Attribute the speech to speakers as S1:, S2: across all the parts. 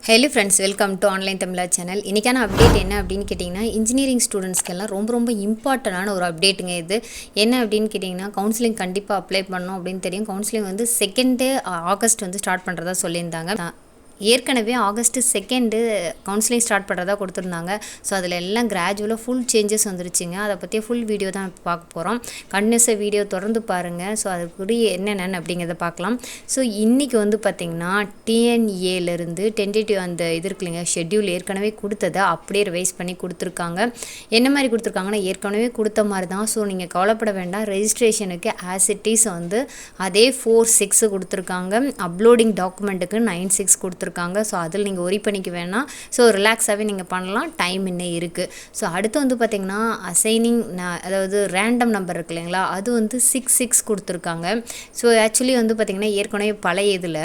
S1: Hello friends, welcome to online Tamizha channel. இன்றைக்கான update என்ன அப்படின்னு கேட்டிங்கன்னா, இன்ஜினியரிங் ஸ்டூடெண்ட்ஸ்க்கெல்லாம் ரொம்ப இம்பார்ட்டண்டான ஒரு அப்டேட்டுங்க இது. என்ன அப்படின்னு கேட்டிங்கன்னா, கவுன்சிலிங் கண்டிப்பாக அப்ளை பண்ணணும் அப்படின்னு தெரியும். கவுன்சிலிங் வந்து 2 ஆகஸ்ட் வந்து ஸ்டார்ட் பண்ணுறதா சொல்லியிருந்தாங்க. ஏற்கனவே ஆகஸ்ட் 2 கவுன்சிலிங் ஸ்டார்ட் பண்ணுறதா கொடுத்துருந்தாங்க. ஸோ அதில் எல்லாம் கிராஜுவலாக ஃபுல் சேஞ்சஸ் வந்துருச்சுங்க. அதை பற்றி ஃபுல் வீடியோ தான் பார்க்க போகிறோம். கண்டினியூஸாக வீடியோ தொடர்ந்து பாருங்கள். ஸோ அதுக்குரிய என்னென்னு அப்படிங்கிறத பார்க்கலாம். ஸோ இன்றைக்கி வந்து பார்த்திங்கன்னா டிஎன்ஏலேருந்து டென்டேட்டிவ் அந்த இது இருக்குல்லைங்க, ஷெட்யூல் ஏற்கனவே கொடுத்ததை அப்படியே ரிவைஸ் பண்ணி கொடுத்துருக்காங்க. என்ன மாதிரி கொடுத்துருக்காங்கன்னா, ஏற்கனவே கொடுத்த மாதிரி தான். ஸோ நீங்கள் கவலைப்பட வேண்டாம். ரெஜிஸ்ட்ரேஷனுக்கு ஆஸ் இட் இஸ் வந்து அதே 4/6 கொடுத்துருக்காங்க. அப்லோடிங் டாக்குமெண்ட்டுக்கு 9/6 கொடுத்துருக்காங்க. ஸோ அதில் நீங்கள் ஒரி பண்ணிக்க வேணாம். ஸோ ரிலாக்ஸாகவே நீங்கள் பண்ணலாம். டைம் இன்னும் இருக்குது. ஸோ அடுத்து வந்து பார்த்திங்கன்னா அசைனிங், அதாவது ரேண்டம் நம்பர் இருக்கு இல்லைங்களா, அது வந்து 6/6 கொடுத்துருக்காங்க. ஸோ ஆக்சுவலி வந்து பார்த்திங்கன்னா ஏற்கனவே பழைய இதில்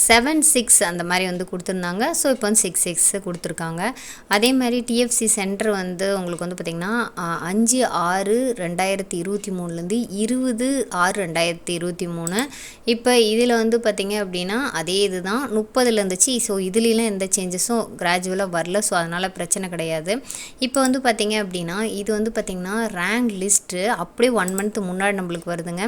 S1: 7/6 அந்த மாதிரி வந்து கொடுத்துருந்தாங்க. ஸோ இப்போ வந்து 6/6 கொடுத்துருக்காங்க. அதே மாதிரி டிஎஃப்சி சென்டர் வந்து உங்களுக்கு வந்து பார்த்திங்கன்னா 5/6/2023 20/6/2023. இப்போ இதில் வந்து பார்த்திங்க அப்படின்னா அதே இது தான் 30 இருந்துச்சு. ஸோ இதுலாம் எந்த சேஞ்சஸும் கிராஜுவலாக வரல. ஸோ அதனால் பிரச்சனை கிடையாது. இப்போ வந்து பார்த்திங்க அப்படின்னா இது வந்து பார்த்திங்கன்னா ரேங்க் லிஸ்ட்டு அப்படியே 1 மந்த் முன்னாடி நம்மளுக்கு வருதுங்க.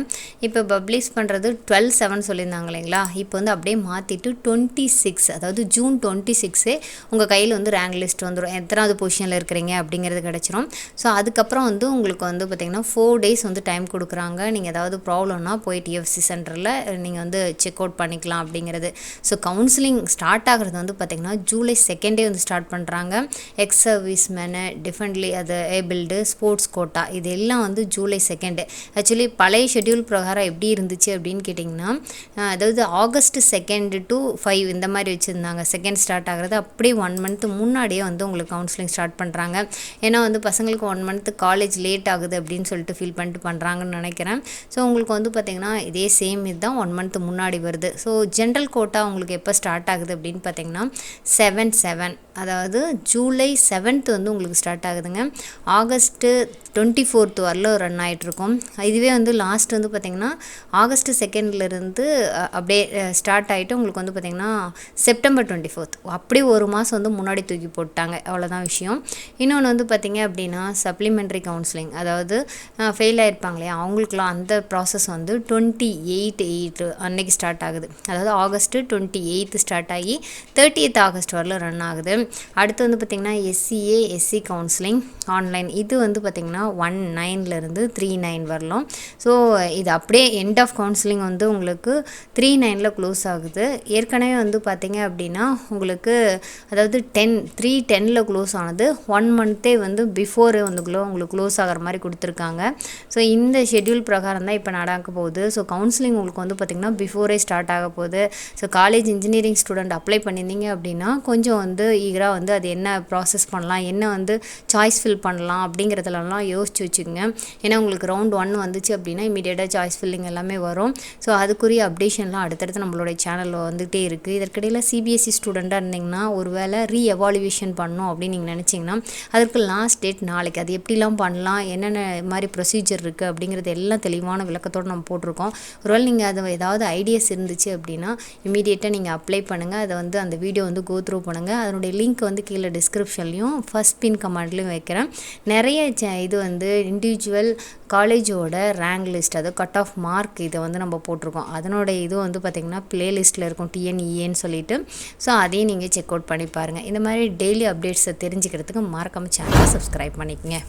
S1: இப்போ பப்ளிஷ் பண்ணுறது 12/7 சொல்லியிருந்தாங்க இல்லைங்களா. இப்போ வந்து அப்படியே மாற்றிட்டு 26, அதாவது ஜூன் 26 உங்கள் கையில் வந்து ரேங்க் லிஸ்ட் வந்துடும். எத்தனாவது பொசிஷனில் இருக்கிறீங்க அப்படிங்கிறது கிடச்சிரும். ஸோ அதுக்கப்புறம் வந்து உங்களுக்கு வந்து பார்த்திங்கன்னா 4 days வந்து டைம் கொடுக்குறாங்க. நீங்கள் ஏதாவது ப்ராப்ளம்னா போய் டிஎஃப்சி சென்டரில் நீங்கள் வந்து செக் அவுட் பண்ணிக்கலாம் அப்படிங்கிறது. ஸோ கவுன்சிலிங் ஸ்டார்ட் ஆகிறது வந்து பார்த்திங்கன்னா ஜூலை 2 வந்து ஸ்டார்ட் பண்ணுறாங்க. எக்ஸ் சர்வீஸ் மேனு, டிஃபெண்ட்லி அது ஏபிள்டு, ஸ்போர்ட்ஸ் கோட்டா, இது எல்லாம் வந்து ஜூலை 2. ஆக்சுவலி பழைய ஷெட்யூல் பிரகாரம் எப்படி இருந்துச்சு அப்படின்னு கேட்டிங்கன்னா, அதாவது ஆகஸ்ட் 2 to 5 இந்த மாதிரி வச்சுருந்தாங்க. செகண்ட் ஸ்டார்ட் ஆகிறது அப்படியே 1 மந்த் முன்னாடியே வந்து உங்களுக்கு கவுன்சிலிங் ஸ்டார்ட் பண்ணுறாங்க. ஏன்னா வந்து பசங்களுக்கு 1 மந்த் காலேஜ் லேட் ஆகுது அப்படின்னு சொல்லிட்டு ஃபீல் பண்ணிட்டு பண்ணுறாங்கன்னு நினைக்கிறேன். ஸோ உங்களுக்கு வந்து பார்த்திங்கன்னா இதே சேம் இதுதான் 1 மந்த் முன்னாடி வருது. ஸோ ஜென்ரல் கோட்டா உங்களுக்கு எப்போ ஸ்டார்ட் ஆகுது அப்படின்னு பார்த்திங்கன்னா 7/7, அதாவது ஜூலை 7 வந்து உங்களுக்கு ஸ்டார்ட் ஆகுதுங்க. ஆகஸ்ட்டு 24 வரலும் ரன் ஆகிட்ருக்கும். இதுவே வந்து லாஸ்ட் வந்து பார்த்திங்கன்னா ஆகஸ்ட் 2 அப்படியே ஸ்டார்ட் ஆகிட்டு உங்களுக்கு வந்து பார்த்திங்கன்னா செப்டம்பர் 24 அப்படியே ஒரு மாதம் வந்து முன்னாடி தூக்கி போட்டாங்க. அவ்வளோதான் விஷயம். இன்னொன்று வந்து பார்த்திங்க அப்படின்னா சப்ளிமெண்ட்ரி கவுன்சிலிங், அதாவது ஃபெயில் ஆகிருப்பாங்க இல்லையா, அவங்களுக்குலாம் அந்த ப்ராசஸ் வந்து 28/8 அன்னைக்கு ஸ்டார்ட் ஆகுது. அதாவது ஆகஸ்ட்டு 28 ஸ்டார்ட் ஆகி 30th ஆகஸ்ட் வரலும் ரன் ஆகுது. அடுத்து வந்து பார்த்திங்கன்னா எஸ்சி கவுன்சிலிங் ஆன்லைன், இது வந்து பார்த்திங்கன்னா 19 3/9 வரலாம். ஸோ இது அப்படியே எண்ட் ஆஃப் கவுன்சிலிங் வந்து உங்களுக்கு 3/9 க்ளோஸ் ஆகுது. ஏற்கனவே வந்து பார்த்திங்க அப்படின்னா உங்களுக்கு அதாவது 3/10 க்ளோஸ் ஆனது 1 மந்த்தே வந்து பிஃபோரே வந்துக்குள்ளே உங்களுக்கு க்ளோஸ் ஆகிற மாதிரி கொடுத்துருக்காங்க. ஸோ இந்த ஷெட்யூல் பிரகாரம் தான் இப்போ நடக்க போகுது. ஸோ கவுன்சிலிங் உங்களுக்கு வந்து பார்த்திங்கன்னா பிஃபோரே ஸ்டார்ட் ஆக போகுது. So college engineering student apply பண்ணியிருந்தீங்க அப்படின்னா கொஞ்சம் வந்து ஈகராக வந்து அது என்ன ப்ராசஸ் பண்ணலாம், என்ன வந்து சாய்ஸ் ஃபில் பண்ணலாம் அப்படிங்கிறதுலலாம் யோசிச்சு வச்சுக்கோங்க. ஏன்னா உங்களுக்கு ரவுண்ட் 1 வந்துச்சு அப்படின்னா இமீடியட்டாக சாய்ஸ் ஃபில்லிங் எல்லாமே வரும். ஸோ அதுக்குரிய அப்டேஷன்லாம் அடுத்தடுத்து நம்மளுடைய சேனலில் வந்துகிட்டே இருக்குது. இதற்கிடையில் சிபிஎஸ்சி ஸ்டூடெண்ட்டாக இருந்தீங்கன்னா ஒரு வேளை ரீஎவாலுவேஷன் பண்ணணும் அப்படின்னு நீங்கள் நினச்சிங்கன்னா அதற்கு லாஸ்ட் டேட் நாளைக்கு. அது எப்படிலாம் பண்ணலாம், என்னென்ன மாதிரி ப்ரொசீஜர் இருக்குது அப்படிங்கிறது எல்லாம் தெளிவான விளக்கத்தோடு நம்ம போட்டிருக்கோம். ஒருவேளை நீங்கள் அது ஏதாவது ஐடியாஸ் இருந்துச்சு அப்படின்னா இமீடியட்டாக நீங்கள் அப்ளை பண்ணுங்கள். அதை வந்து அந்த வீடியோ வந்து கோ த்ரூ பண்ணுங்கள். அதனுடைய லிங்க் வந்து கீழே டிஸ்கிரிப்ஷன்லையும் ஃபஸ்ட் பின் கமெண்ட்லையும் வைக்கிறேன். நிறைய இது வந்து இண்டிவிஜுவல் காலேஜோட ரேங்க் லிஸ்ட், அது கட் ஆஃப் மார்க், இதை வந்து நம்ம போட்டிருக்கோம். அதனோட இது வந்து பார்த்திங்கன்னா ப்ளேலிஸ்ட்டில் இருக்கும் TNEAன்னு சொல்லிட்டு. ஸோ அதையும் நீங்கள் செக் அவுட் பண்ணி பாருங்கள். இந்த மாதிரி டெய்லி அப்டேட்ஸை தெரிஞ்சுக்கிறதுக்கு மறக்காம சேனலை சப்ஸ்கிரைப் பண்ணிக்கங்க.